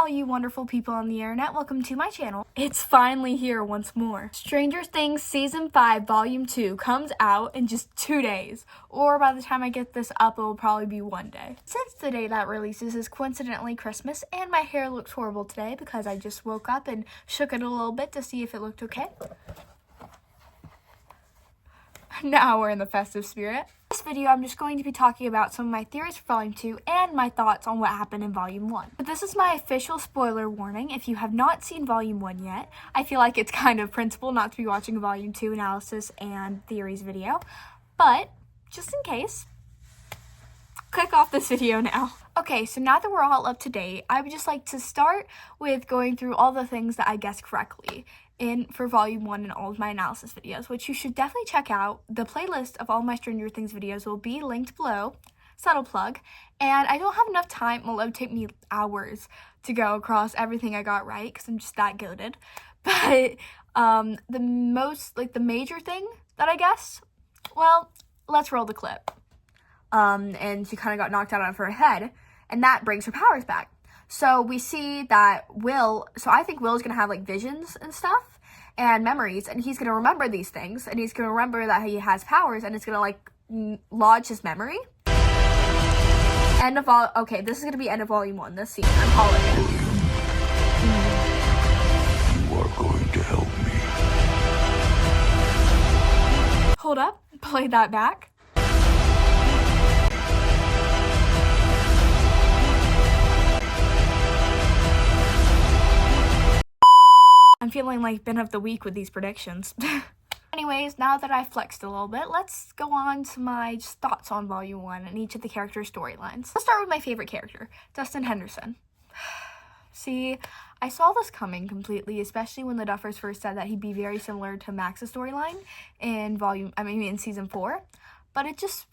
all you wonderful people on the internet, welcome to my channel. It's finally here once more. Stranger Things Season 5 Volume 2 comes out in just 2 days, or by the time I get this up, it will probably be 1 day. Since the day that releases is coincidentally Christmas, and my hair looks horrible today because I just woke up and shook it a little bit to see if it looked okay. Now we're in the festive spirit. In this video, I'm just going to be talking about some of my theories for Volume 2 and my thoughts on what happened in Volume 1. But this is my official spoiler warning. If you have not seen Volume 1 yet, I feel like it's kind of principle not to be watching a Volume 2 analysis and theories video. But, just in case, click off this video now. Okay, so now that we're all up to date, I would just like to start with going through all the things that I guessed correctly for Volume 1 and all of my analysis videos, which you should definitely check out. The playlist of all my Stranger Things videos will be linked below, subtle plug, and I don't have enough time. Well, it would take me hours to go across everything I got right, because I'm just that goated. But the major thing that I guessed, well, let's roll the clip. And she kind of got knocked out of her head, and that brings her powers back. So we see that I think Will's going to have, like, visions and stuff and memories, and he's going to remember these things, and he's going to remember that he has powers, and it's going to, like, lodge his memory. Okay, this is going to be end of Volume 1, this scene. I'm calling it. You are going to help me. Hold up, play that back. I'm feeling like Ben of the Week with these predictions. Anyways, now that I've flexed a little bit, let's go on to my thoughts on Volume 1 and each of the characters' storylines. Let's start with my favorite character, Dustin Henderson. See, I saw this coming completely, especially when the Duffers first said that he'd be very similar to Max's storyline in Season 4. But it's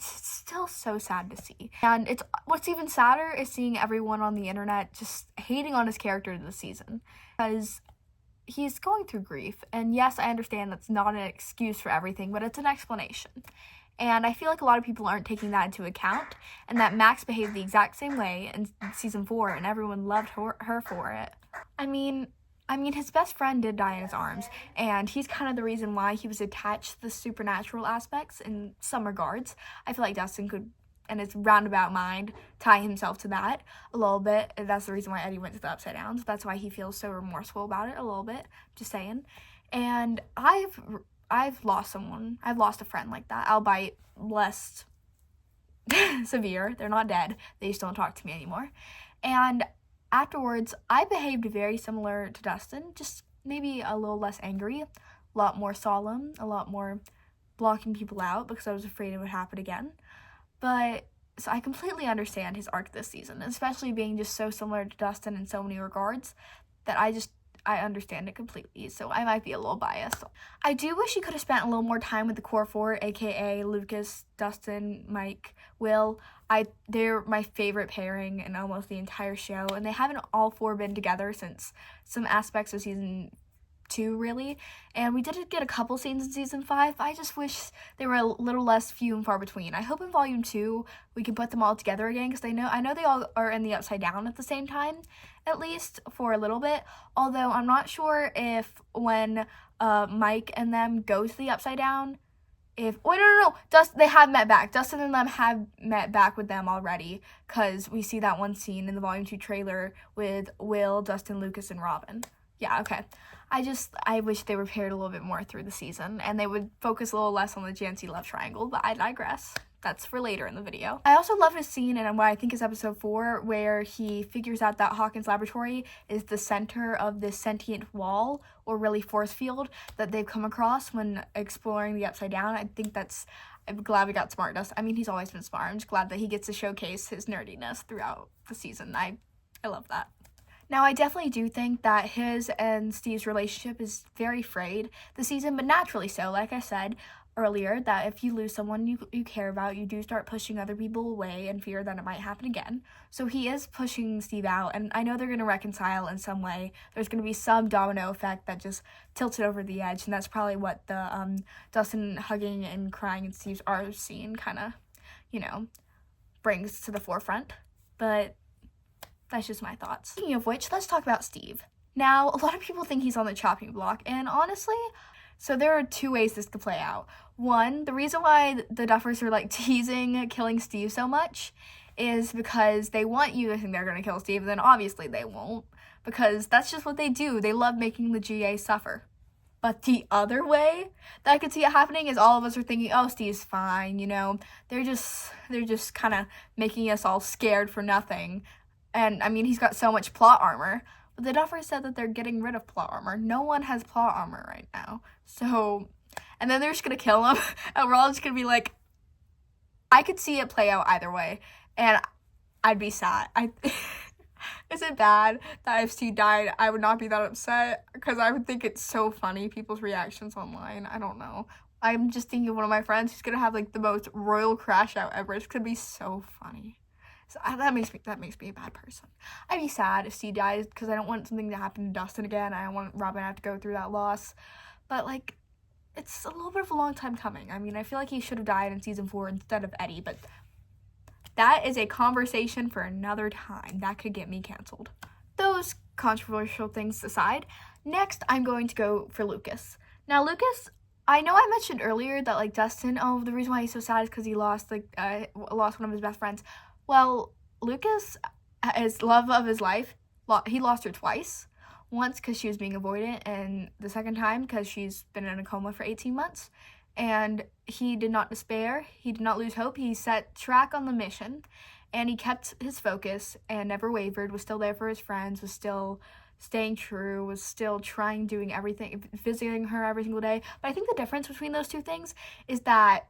still so sad to see. And what's even sadder is seeing everyone on the internet just hating on his character this season. Because he's going through grief, and yes, I understand that's not an excuse for everything, but it's an explanation. And I feel like a lot of people aren't taking that into account, and that Max behaved the exact same way in Season 4, and everyone loved her for it. I mean, his best friend did die in his arms, and he's kind of the reason why he was attached to the supernatural aspects in some regards. I feel like Dustin could, in his roundabout mind, tie himself to that a little bit. And that's the reason why Eddie went to the Upside Down. So that's why he feels so remorseful about it a little bit. Just saying. And I've lost someone. I've lost a friend like that, albeit less severe. They're not dead. They just don't talk to me anymore. And afterwards, I behaved very similar to Dustin, just maybe a little less angry, a lot more solemn, a lot more blocking people out because I was afraid it would happen again. But, so I completely understand his arc this season, especially being just so similar to Dustin in so many regards, that I understand it completely, so I might be a little biased. I do wish he could have spent a little more time with the core four, aka Lucas, Dustin, Mike, Will. They're my favorite pairing in almost the entire show, and they haven't all four been together since some aspects of Season 2, really, and we did get a couple scenes in Season 5. I just wish they were a little less few and far between. I hope in Volume 2 we can put them all together again, because I know they all are in the Upside Down at the same time, at least for a little bit, although I'm not sure if when Mike and them go to the Upside Down, they have met back. Dustin and them have met back with them already, because we see that one scene in the Volume 2 trailer with Will, Dustin, Lucas, and Robin. Yeah, okay. I wish they were paired a little bit more through the season, and they would focus a little less on the Jancy love triangle, but I digress. That's for later in the video. I also love his scene in what I think is episode 4, where he figures out that Hawkins' laboratory is the center of this sentient wall, or really force field, that they've come across when exploring the Upside Down. I'm glad we got smart. He's always been smart. I'm just glad that he gets to showcase his nerdiness throughout the season. I love that. Now, I definitely do think that his and Steve's relationship is very frayed this season, but naturally so. Like I said earlier, that if you lose someone you care about, you do start pushing other people away and fear that it might happen again. So he is pushing Steve out, and I know they're going to reconcile in some way. There's going to be some domino effect that just tilts it over the edge, and that's probably what the Dustin hugging and crying in Steve's arms scene kind of, brings to the forefront. But that's just my thoughts. Speaking of which, let's talk about Steve. Now, a lot of people think he's on the chopping block, and honestly, so there are two ways this could play out. One, the reason why the Duffers are like teasing killing Steve so much is because they want you to think they're gonna kill Steve, and then obviously they won't, because that's just what they do. They love making the GA suffer. But the other way that I could see it happening is all of us are thinking, oh, Steve's fine, you know, they're just kind of making us all scared for nothing. And I mean, he's got so much plot armor. But the Duffers said that they're getting rid of plot armor. No one has plot armor right now. So, and then they're just gonna kill him, and we're all just gonna be like, I could see it play out either way, and I'd be sad. Is it bad that if Steve died, I would not be that upset? Because I would think it's so funny, people's reactions online. I don't know. I'm just thinking of one of my friends who's gonna have like the most royal crash out ever. It's gonna be so funny. So that makes me a bad person. I'd be sad if Steve dies because I don't want something to happen to Dustin again. I don't want Robin to have to go through that loss. But like, it's a little bit of a long time coming. I mean, I feel like he should have died in season 4 instead of Eddie, but that is a conversation for another time. That could get me canceled. Those controversial things aside, next I'm going to go for Lucas. Now, Lucas, I know I mentioned earlier that like Dustin, oh, the reason why he's so sad is because he lost one of his best friends. Well, Lucas, his love of his life, he lost her twice. Once because she was being avoidant, and the second time because she's been in a coma for 18 months. And he did not despair. He did not lose hope. He set track on the mission, and he kept his focus and never wavered, was still there for his friends, was still staying true, was still doing everything, visiting her every single day. But I think the difference between those two things is that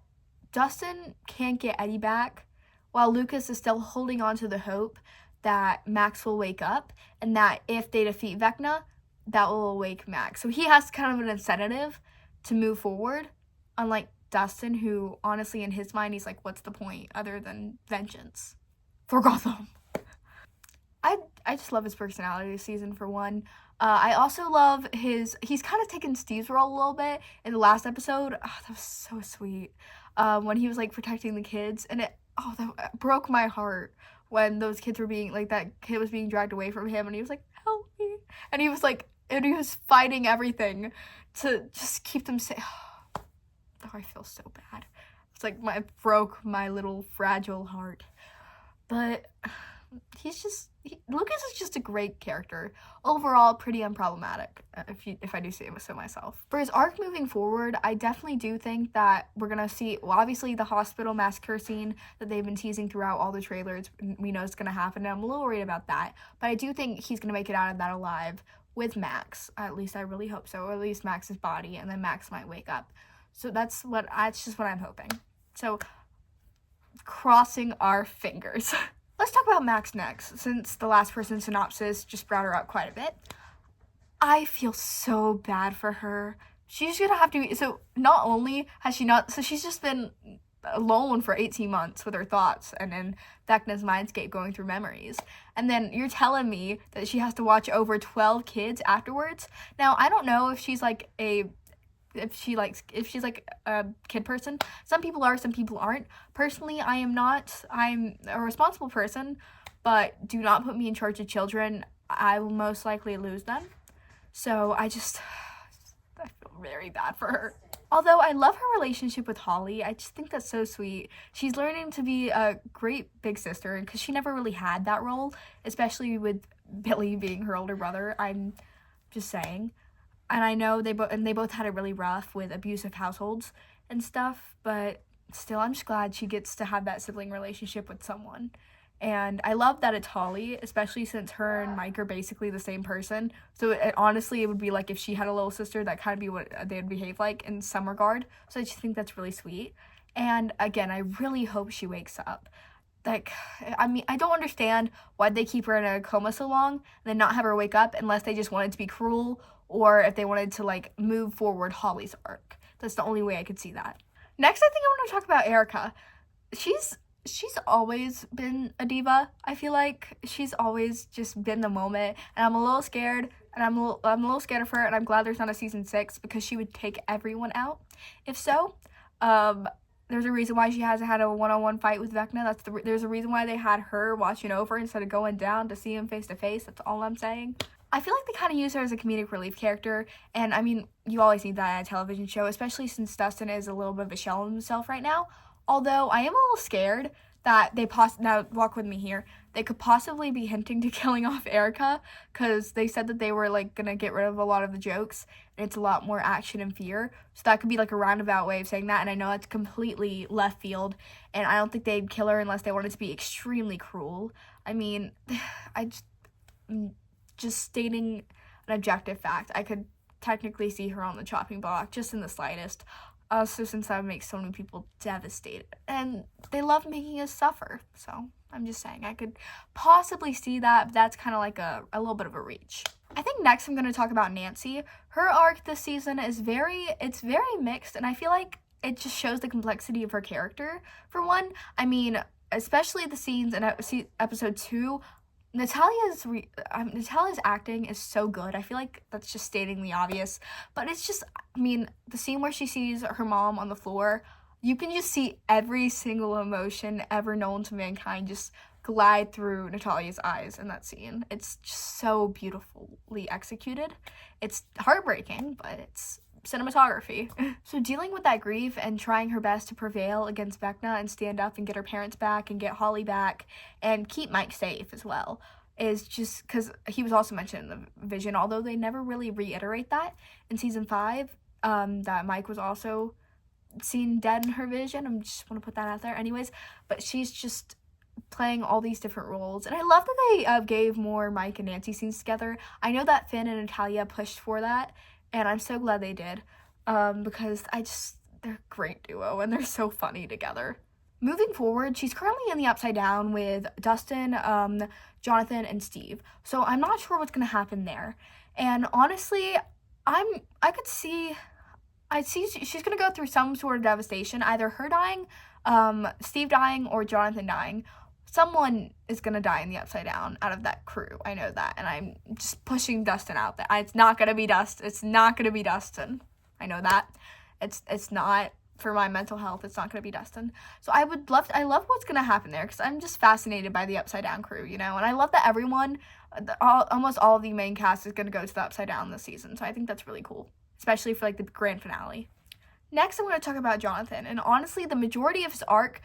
Dustin can't get Eddie back, while Lucas is still holding on to the hope that Max will wake up, and that if they defeat Vecna, that will awake Max. So he has kind of an incentive to move forward, unlike Dustin, who honestly in his mind, he's like, what's the point other than vengeance for Gotham? I just love his personality this season, for one. I also love he's kind of taken Steve's role a little bit in the last episode. Oh, that was so sweet. When he was like protecting the kids, and that broke my heart when those kids were being, like, that kid was being dragged away from him, and he was like, help me. And he was like, and he was fighting everything to just keep them safe. Oh, I feel so bad. It's like it broke my little fragile heart. But Lucas is just a great character. Overall, pretty unproblematic, if I do say so myself. For his arc moving forward, I definitely do think that we're gonna see, well, obviously the hospital massacre scene that they've been teasing throughout all the trailers, we know it's gonna happen, and I'm a little worried about that. But I do think he's gonna make it out of that alive with Max. At least I really hope so, or at least Max's body, and then Max might wake up. So that's just what I'm hoping. So, crossing our fingers. Let's talk about Max next, since the last person synopsis just brought her up quite a bit. I feel so bad for her. She's gonna have to, so not only has she not, so she's just been alone for 18 months with her thoughts and in Vecna's mindscape going through memories. And then you're telling me that she has to watch over 12 kids afterwards? Now, I don't know if she's like if she's like a kid person. Some people are, some people aren't. Personally, I am not. I'm a responsible person, but do not put me in charge of children. I will most likely lose them. So I feel very bad for her. Although I love her relationship with Holly, I just think that's so sweet. She's learning to be a great big sister, because she never really had that role, especially with Billy being her older brother. I'm just saying. And I know they both had it really rough with abusive households and stuff, but still, I'm just glad she gets to have that sibling relationship with someone. And I love that it's Holly, especially since her and Mike are basically the same person. So honestly, it would be like if she had a little sister, that kind of be what they would behave like in some regard. So I just think that's really sweet. And again, I really hope she wakes up. Like, I mean, I don't understand why they keep her in a coma so long and then not have her wake up, unless they just wanted to be cruel, or if they wanted to, like, move forward Holly's arc. That's the only way I could see that. Next, I think I want to talk about Erica. She's always been a diva. I feel like she's always just been the moment, and I'm a little scared, and I'm a little scared of her, and I'm glad there's not a season 6, because she would take everyone out. If so, There's a reason why she hasn't had a one-on-one fight with Vecna. There's a reason why they had her watching over instead of going down to see him face to face. That's all I'm saying. I feel like they kind of use her as a comedic relief character, and I mean, you always need that in a television show, especially since Dustin is a little bit of a shell of himself right now. Although I am a little scared that now walk with me here, they could possibly be hinting to killing off Erica, because they said that they were like gonna get rid of a lot of the jokes, and it's a lot more action and fear. So that could be like a roundabout way of saying that, and I know that's completely left field, and I don't think they'd kill her unless they wanted to be extremely cruel. I mean, just stating an objective fact, I could technically see her on the chopping block, just in the slightest. Also, since that would make so many people devastated. And they love making us suffer. So, I'm just saying, I could possibly see that, but that's kind of like a little bit of a reach. I think next I'm going to talk about Nancy. Her arc this season is very mixed, and I feel like it just shows the complexity of her character. For one, I mean, especially the scenes in episode 2, Natalia's acting is so good. I feel like that's just stating the obvious, but it's just, I mean, the scene where she sees her mom on the floor, you can just see every single emotion ever known to mankind just glide through Natalia's eyes in that scene. It's just so beautifully executed. It's heartbreaking, but it's cinematography. So dealing with that grief and trying her best to prevail against Vecna and stand up and get her parents back and get Holly back and keep Mike safe as well is just because he was also mentioned in the vision, although they never really reiterate that in season 5, that Mike was also seen dead in her vision. I just want to put that out there anyways, but she's just playing all these different roles, and I love that they gave more Mike and Nancy scenes together. I know that Finn and Natalia pushed for that, and I'm so glad they did, because they're a great duo, and they're so funny together. Moving forward, she's currently in the Upside Down with Dustin, Jonathan, and Steve, so I'm not sure what's going to happen there. And honestly, I'd see she's going to go through some sort of devastation, either her dying, Steve dying, or Jonathan dying. Someone is going to die in the Upside Down out of that crew. I know that. And I'm just pushing Dustin out there. It's not going to be Dustin. It's not going to be Dustin. I know that. It's not, for my mental health, it's not going to be Dustin. So I love what's going to happen there, because I'm just fascinated by the Upside Down crew, you know? And I love that everyone, almost all of the main cast is going to go to the Upside Down this season. So I think that's really cool, especially for like the grand finale. Next, I'm going to talk about Jonathan. And honestly, the majority of his arc,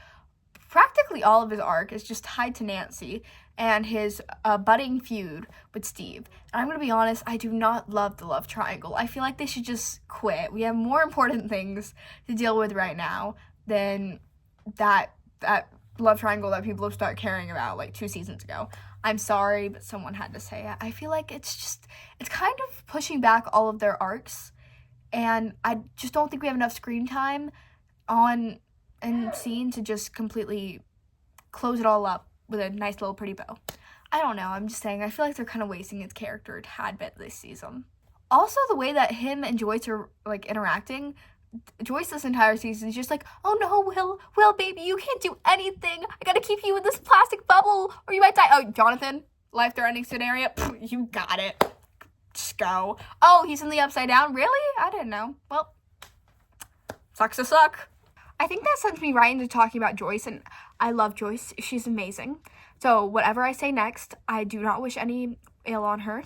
practically all of his arc, is just tied to Nancy and his budding feud with Steve. And I'm going to be honest, I do not love the love triangle. I feel like they should just quit. We have more important things to deal with right now than that love triangle that people have started caring about like 2 seasons ago. I'm sorry, but someone had to say it. I feel like it's kind of pushing back all of their arcs, and I just don't think we have enough screen time on and scene to just completely close it all up with a nice little pretty bow. I don't know, I'm just saying, I feel like they're kind of wasting his character a tad bit this season. Also, the way that him and Joyce are like interacting, Joyce this entire season is just like, oh no, Will, baby, you can't do anything. I gotta keep you in this plastic bubble or you might die. Oh, Jonathan, life-threatening scenario, you got it. Just go. Oh, he's in the Upside Down? Really? I didn't know. Well, sucks to suck. I think that sends me right into talking about Joyce, and I love Joyce. She's amazing. So whatever I say next, I do not wish any ill on her,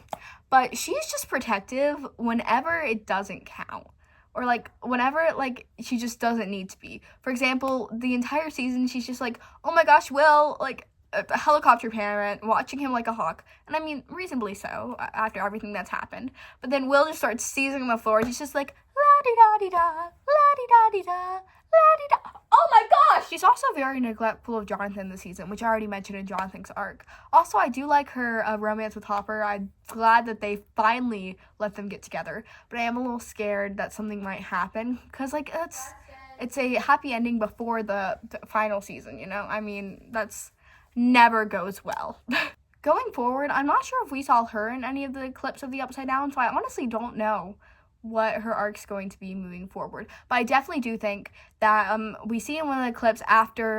but she's just protective whenever it doesn't count, or like whenever like she just doesn't need to be. For example, the entire season, she's just like, oh my gosh, Will, like a helicopter parent, watching him like a hawk, and I mean, reasonably so, after everything that's happened. But then Will just starts seizing on the floor, and he's just like, la-di-da-di-da, la-di-da-di-da, la-di-da. Oh my gosh! She's also very neglectful of Jonathan this season, which I already mentioned in Jonathan's arc. Also, I do like her romance with Hopper. I'm glad that they finally let them get together, but I am a little scared that something might happen, because like, it's a happy ending before the final season, you know? I mean, that's never goes well. Going forward, I'm not sure if we saw her in any of the clips of the Upside Down, so I honestly don't know what her arc's going to be moving forward. But I definitely do think that we see in one of the clips after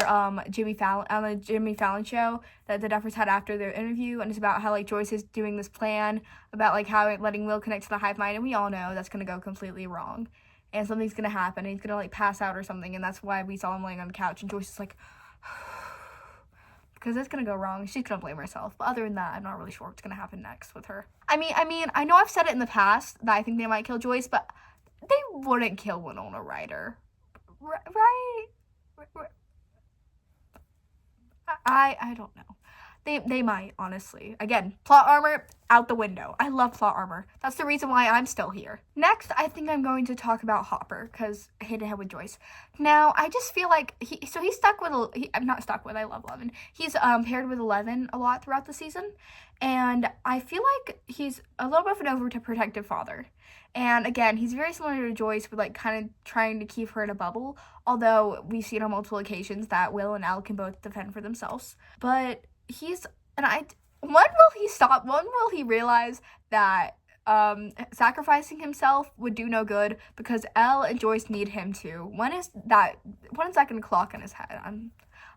Jimmy Fallon show that the Duffers had after their interview, and it's about how like Joyce is doing this plan about like how letting Will connect to the hive mind, and we all know that's going to go completely wrong. and something's gonna happen, and he's gonna, like, pass out or something, and that's why we saw him laying on the couch, and Joyce is like, because it's gonna go wrong. She's gonna blame herself. But other than that, I'm not really sure what's gonna happen next with her. I mean, I know I've said it in the past that I think they might kill Joyce, but they wouldn't kill Winona Ryder, right? I don't know. They might, honestly. Again, plot armor, out the window. I love plot armor. That's the reason why I'm still here. Next, I think I'm going to talk about Hopper, because head to head with Joyce. Now, I just feel like, he's stuck with, I'm not stuck with, I love 11. He's paired with 11 a lot throughout the season, and I feel like he's a little bit of an overprotective father. And again, he's very similar to Joyce with, like, kind of trying to keep her in a bubble, although we've seen on multiple occasions that Will and Elle can both defend for themselves. But when will he stop? When will he realize that sacrificing himself would do no good, because Elle and Joyce need him too? When is that going to clock in his head?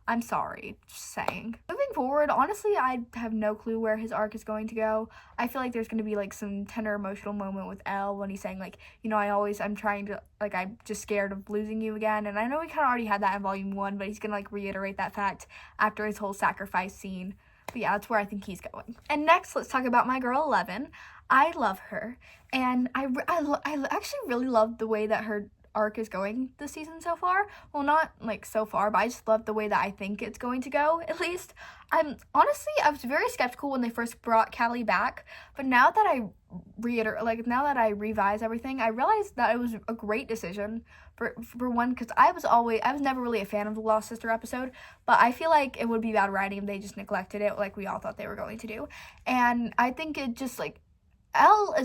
I'm sorry, just saying. Moving forward, honestly, I have no clue where his arc is going to go. I feel like there's going to be, like, some tender emotional moment with Elle when he's saying, like, you know, I'm trying to, like, I'm just scared of losing you again. And I know we kind of already had that in Volume 1, but he's going to, like, reiterate that fact after his whole sacrifice scene. But yeah, that's where I think he's going. And next, let's talk about my girl 11. I love her. And I actually really love the way that her arc is going this season so far. Well, not like so far, but I just love the way that I think it's going to go, at least. I was very skeptical when they first brought Callie back, but now that I revise everything, I realized that it was a great decision for one, because I was never really a fan of the Lost Sister episode, but I feel like it would be bad writing if they just neglected it like we all thought they were going to do. And I think it just, like, Elle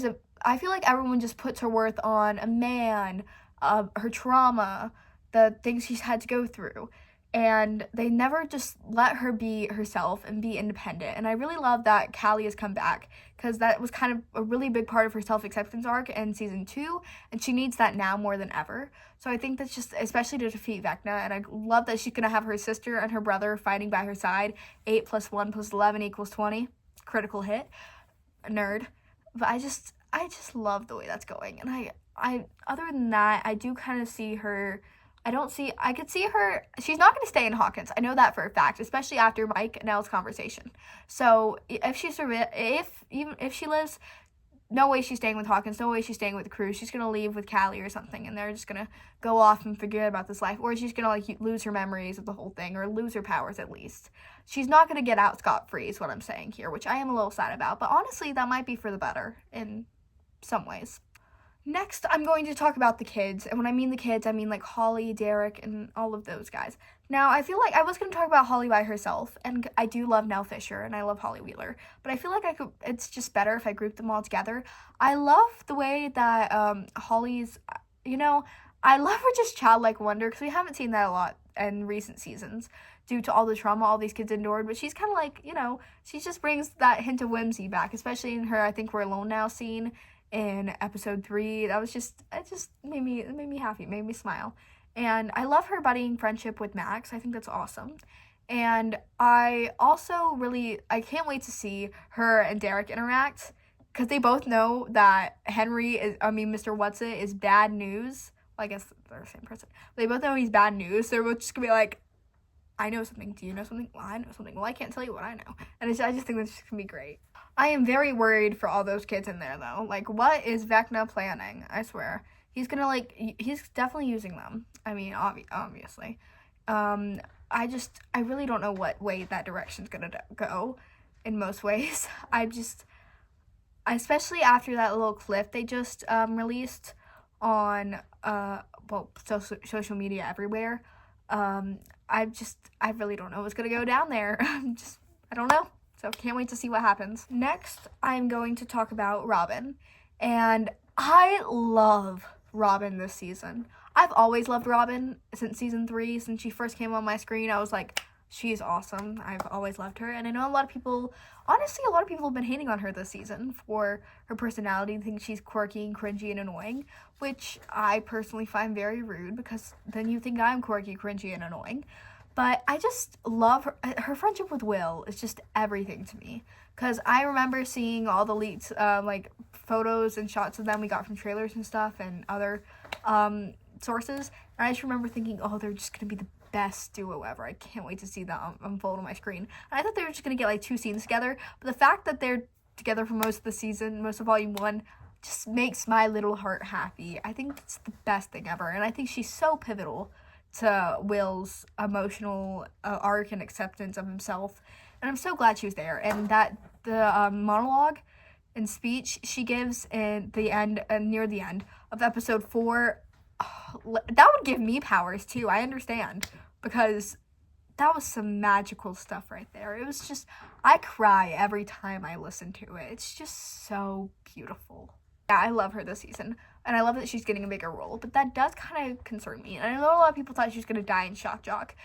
I feel like everyone just puts her worth on a man, her trauma, the things she's had to go through, and they never just let her be herself and be independent. And I really love that Callie has come back, because that was kind of a really big part of her self-acceptance arc in season 2, and she needs that now more than ever. So I think that's just, especially to defeat Vecna, and I love that she's gonna have her sister and her brother fighting by her side. 8 + 1 + 11 = 20. Critical hit. Nerd. But I just love the way that's going. And I other than that, I do kind of see her, I could see her, she's not going to stay in Hawkins. I know that for a fact, especially after Mike and Elle's conversation. So if she lives, no way she's staying with Hawkins, no way she's staying with the crew. She's going to leave with Callie or something, and they're just going to go off and forget about this life. Or she's going to, like, lose her memories of the whole thing, or lose her powers at least. She's not going to get out scot-free is what I'm saying here, which I am a little sad about. But honestly, that might be for the better in some ways. Next, I'm going to talk about the kids, and when I mean the kids, I mean, like, Holly, Derek, and all of those guys. Now, I feel like I was going to talk about Holly by herself, and I do love Nell Fisher, and I love Holly Wheeler, but I feel like it's just better if I group them all together. I love the way that Holly's, I love her just childlike wonder, because we haven't seen that a lot in recent seasons due to all the trauma all these kids endured, but she's kind of like, she just brings that hint of whimsy back, especially in her I Think We're Alone Now scene in episode 3. It just made me happy, made me smile. And I love her buddying friendship with Max. I think that's awesome. And I also I can't wait to see her and Derek interact, because they both know that Mr. Whatsit is bad news. Well, I guess they're the same person. They both know he's bad news, so they're both just gonna be like, I know something. Do you know something? Well, I know something. Well, I can't tell you what I know. And I just think that's just gonna be great. I am very worried for all those kids in there, though. Like, what is Vecna planning? I swear. He's gonna, he's definitely using them. I mean, obviously. I really don't know what way that direction's gonna go in most ways. Especially after that little clip they just released on, social media everywhere. I really don't know what's gonna go down there. I don't know. So can't wait to see what happens. Next, I'm going to talk about Robin. And I love Robin this season. I've always loved Robin since season 3. Since she first came on my screen, I was like, she's awesome. I've always loved her. And I know a lot of people have been hating on her this season for her personality. Think she's quirky and cringy and annoying, which I personally find very rude, because then you think I'm quirky, cringy, and annoying. But I just love her. Her friendship with Will is just everything to me. Because I remember seeing all the leaked, photos and shots of them we got from trailers and stuff and other sources, and I just remember thinking, oh, they're just gonna be the best duo ever. I can't wait to see that unfold on my screen. And I thought they were just gonna get like 2 scenes together, but the fact that they're together for most of the season, most of volume 1, just makes my little heart happy. I think it's the best thing ever, and I think she's so pivotal to Will's emotional arc and acceptance of himself, and I'm so glad she was there. And that the monologue and speech she gives in the end, near the end of episode 4, that would give me powers too. I understand, because that was some magical stuff right there. It was just, I cry every time I listen to it. It's just so beautiful. Yeah, I love her this season, and I love that she's getting a bigger role, but that does kind of concern me. And I know a lot of people thought she was going to die in Shock Jock,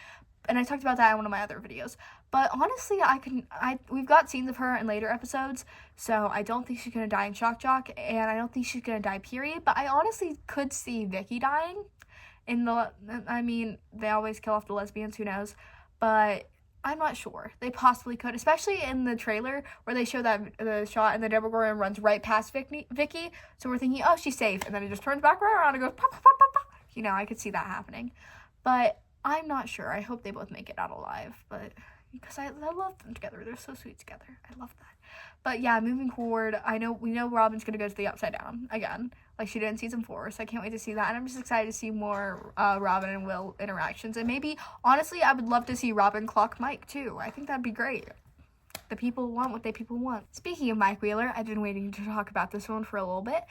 and I talked about that in one of my other videos. But honestly, we've got scenes of her in later episodes, so I don't think she's going to die in Shock Jock, and I don't think she's going to die, period. But I honestly could see Vicky dying I mean, they always kill off the lesbians, who knows? But I'm not sure. They possibly could, especially in the trailer where they show that the shot and the Demogorgon runs right past Vicky. So we're thinking, oh, she's safe, and then it just turns back right around and goes pop, pop, pop, pop, pop. You know, I could see that happening, but I'm not sure. I hope they both make it out alive, but because I love them together. They're so sweet together. I love that. But yeah, moving forward, we know Robin's gonna go to the Upside Down again, like she did in season 4. So I can't wait to see that, and I'm just excited to see more Robin and Will interactions. And maybe, honestly, I would love to see Robin clock Mike too. I think that'd be great. The people want what people want. Speaking of Mike Wheeler, I've been waiting to talk about this one for a little bit.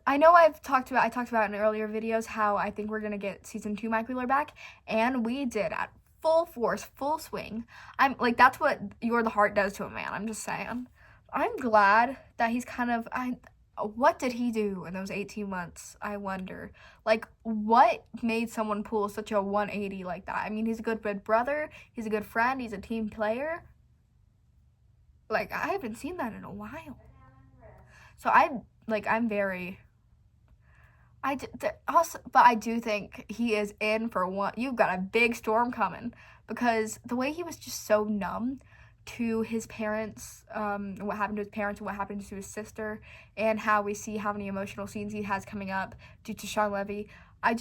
I know I talked about in earlier videos how I think we're gonna get season 2 Mike Wheeler back, and we did at full force, full swing. I'm like, that's what You're the Heart does to a man. I'm just saying. I'm glad that he's kind of, what did he do in those 18 months? I wonder. Like, what made someone pull such a 180 like that? I mean, he's a good brother, he's a good friend, he's a team player. Like, I haven't seen that in a while. So but I do think he is in for one. You've got a big storm coming, because the way he was just so numb to his parents, what happened to his parents and what happened to his sister, and how we see how many emotional scenes he has coming up due to Sean Levy. I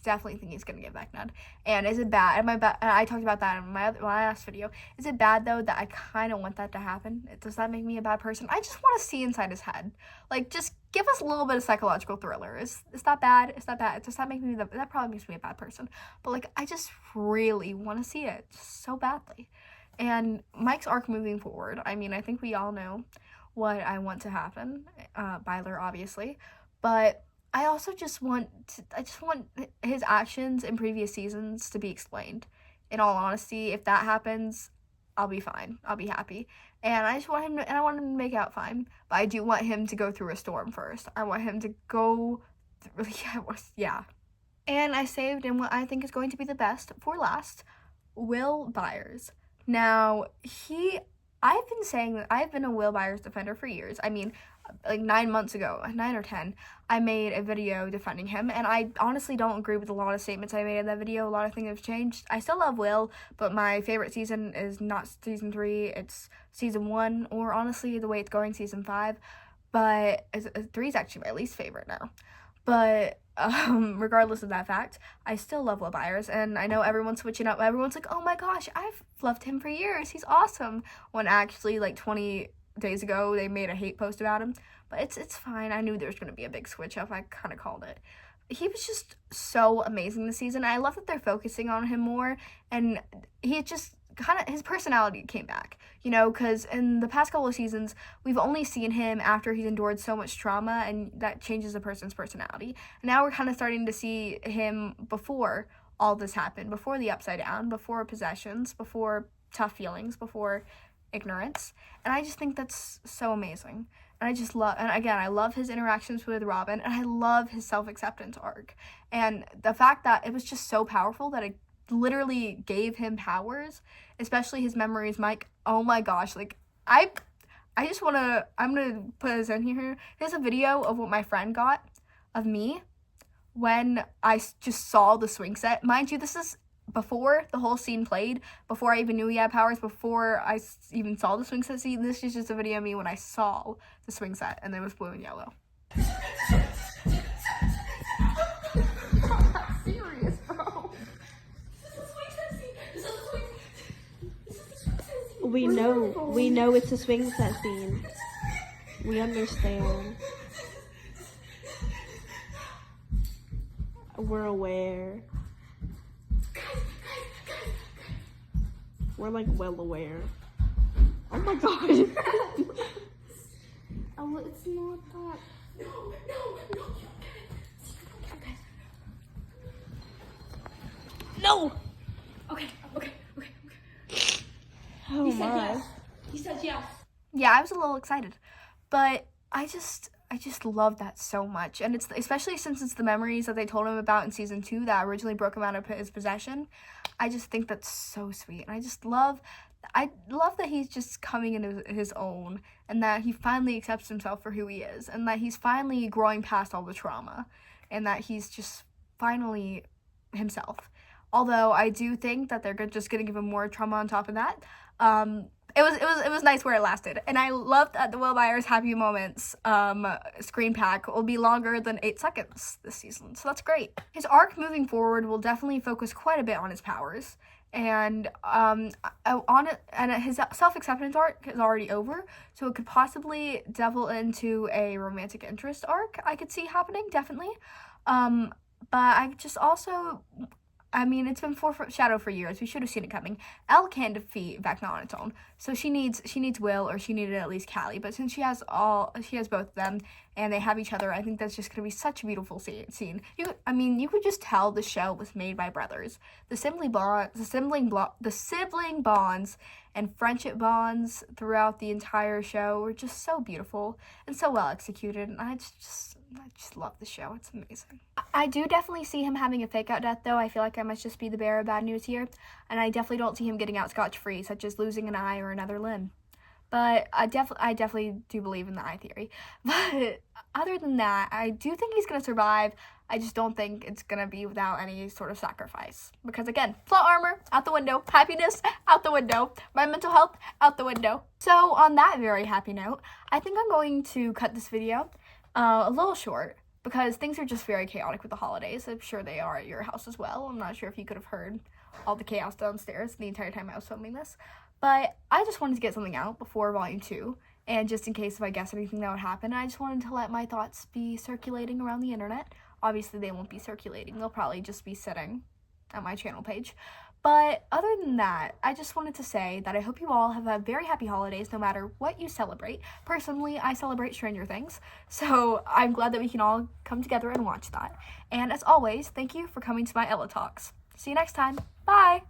definitely think he's gonna get back nut. And is it bad? I talked about that in my last video. Is it bad though that I kind of want that to happen? Does that make me a bad person? I just want to see inside his head. Like, just give us a little bit of psychological thriller. Is that bad? Is that bad? Does that make me that probably makes me a bad person? But like, I just really want to see it just so badly. And Mike's arc moving forward. I mean, I think we all know what I want to happen. Byler, obviously, but I also just want his actions in previous seasons to be explained. In all honesty, if that happens, I'll be fine. I'll be happy. And I want him to make out fine. But I do want him to go through a storm first. I want him to go yeah. And I saved in what I think is going to be the best for last, Will Byers. Now, I've been saying that I've been a Will Byers defender for years. I mean, like 9 months ago, 9 or 10, I made a video defending him, and I honestly don't agree with a lot of statements I made in that video. A lot of things have changed. I still love Will, but my favorite season is not season 3, it's season 1, or honestly, the way it's going, season 5, but 3 is actually my least favorite now. But regardless of that fact, I still love Will Byers, and I know everyone's switching up. Everyone's like, oh my gosh, I've loved him for years, he's awesome, when actually, like 20 days ago, they made a hate post about him. But it's fine. I knew there was going to be a big switch up. I kind of called it. He was just so amazing this season. I love that they're focusing on him more, and he just his personality came back, you know, because in the past couple of seasons, we've only seen him after he's endured so much trauma, and that changes a person's personality. And now we're kind of starting to see him before all this happened, before the Upside Down, before possessions, before tough feelings, before ignorance. And I just think that's so amazing. And I love his interactions with Robin, and I love his self-acceptance arc. And the fact that it was just so powerful that it literally gave him powers, especially his memories. Mike, oh my gosh, like, I'm gonna put this in here. Here's a video of what my friend got of me when I just saw the swing set. Mind you, this is before the whole scene played, before I even knew he had powers, before I even saw the swing set scene. This is just a video of me when I saw the swing set, and it was blue and yellow. Serious, bro. We know it's a swing set scene. We understand. We're aware. We're like well aware. Oh my god. Oh, it's not that. No. No! Okay. Oh my. He said yes. Yeah, I was a little excited, but I just love that so much, and it's especially since it's the memories that they told him about in season 2 that originally broke him out of his possession. I just think that's so sweet, and I love that he's just coming into his own, and that he finally accepts himself for who he is, and that he's finally growing past all the trauma, and that he's just finally himself. Although I do think that they're just gonna give him more trauma on top of that. It was nice where it lasted, and I loved that the Will Byers Happy Moments screen pack will be longer than 8 seconds this season, so that's great. His arc moving forward will definitely focus quite a bit on his powers, and his self-acceptance arc is already over, so it could possibly delve into a romantic interest arc. I could see happening, definitely, but I just also. I mean, it's been foreshadowed for years. We should have seen it coming. Elle can't defeat Vecna on its own, so she needs Will, or she needed at least Callie. But since she has both of them, and they have each other, I think that's just gonna be such a beautiful scene. You could just tell the show was made by brothers. The sibling bonds and friendship bonds throughout the entire show were just so beautiful and so well executed, and I just love the show. It's amazing. I do definitely see him having a fake out death, though. I feel like I must just be the bearer of bad news here, and I definitely don't see him getting out scotch-free, such as losing an eye or another limb. But I definitely do believe in the eye theory. But other than that, I do think he's gonna survive. I just don't think it's gonna be without any sort of sacrifice. Because again, plot armor, out the window. Happiness, out the window. My mental health, out the window. So on that very happy note, I think I'm going to cut this video a little short, because things are just very chaotic with the holidays. I'm sure they are at your house as well. I'm not sure if you could have heard all the chaos downstairs the entire time I was filming this. But I just wanted to get something out before Volume 2, and just in case if I guess anything that would happen, I just wanted to let my thoughts be circulating around the internet. Obviously, they won't be circulating. They'll probably just be sitting at my channel page. But other than that, I just wanted to say that I hope you all have a very happy holidays no matter what you celebrate. Personally, I celebrate Stranger Things, so I'm glad that we can all come together and watch that. And as always, thank you for coming to my Ella Talks. See you next time. Bye!